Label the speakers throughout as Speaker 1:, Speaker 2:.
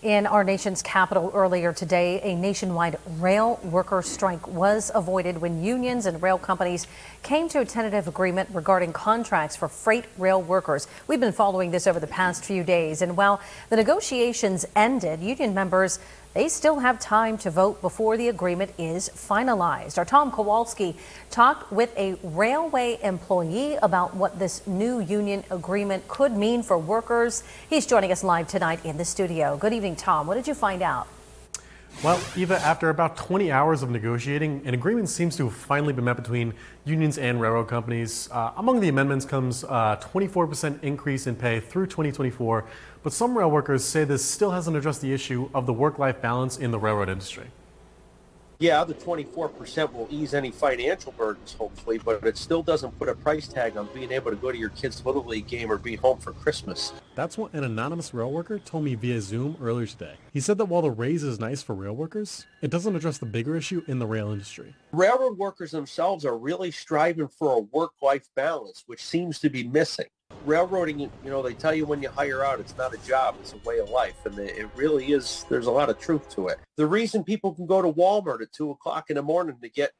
Speaker 1: In our nation's capital earlier today, a nationwide rail worker strike was avoided when unions and rail companies came to a tentative agreement regarding contracts for freight rail workers. We've been following this over the past few days, and while the negotiations ended, union members, they still have time to vote before the agreement is finalized. Our Tom Kowalski talked with a railway employee about what this new union agreement could mean for workers. He's joining us live tonight in the studio. Good evening, Tom. What did you find out?
Speaker 2: Well, Eva, after about 20 hours of negotiating, an agreement seems to have finally been met between unions and railroad companies. Among the amendments comes a 24% increase in pay through 2024, but some rail workers say this still hasn't addressed the issue of the work-life balance in the railroad industry.
Speaker 3: Yeah, the 24% will ease any financial burdens, hopefully, but it still doesn't put a price tag on being able to go to your kid's Little League game or be home for Christmas.
Speaker 2: That's what an anonymous rail worker told me via Zoom earlier today. He said that while the raise is nice for rail workers, it doesn't address the bigger issue in the rail industry.
Speaker 3: Railroad workers themselves are really striving for a work-life balance, which seems to be missing. Railroading, they tell you when you hire out, it's not a job, it's a way of life. And it really is, there's a lot of truth to it. The reason people can go to Walmart at 2 o'clock in the morning to get,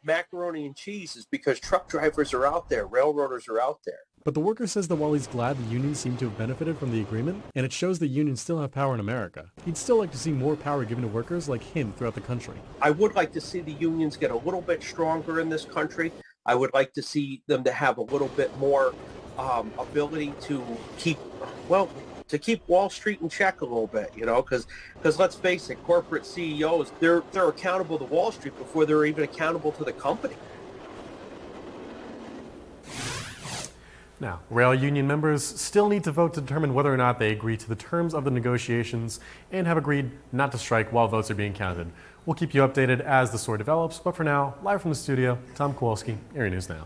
Speaker 3: macaroni and cheese is because truck drivers are out there, railroaders are out there.
Speaker 2: But the worker says that while he's glad the unions seem to have benefited from the agreement, and it shows that unions still have power in America, he'd still like to see more power given to workers like him throughout the country.
Speaker 3: I would like to see the unions get a little bit stronger in this country. I would like to see them to have a little bit more ability to keep Wall Street in check a little bit, because let's face it, corporate CEOs, they're accountable to Wall Street before they're even accountable to the company.
Speaker 2: Now, rail union members still need to vote to determine whether or not they agree to the terms of the negotiations and have agreed not to strike while votes are being counted. We'll keep you updated as the story develops, but for now, live from the studio, Tom Kowalski, Erie News Now.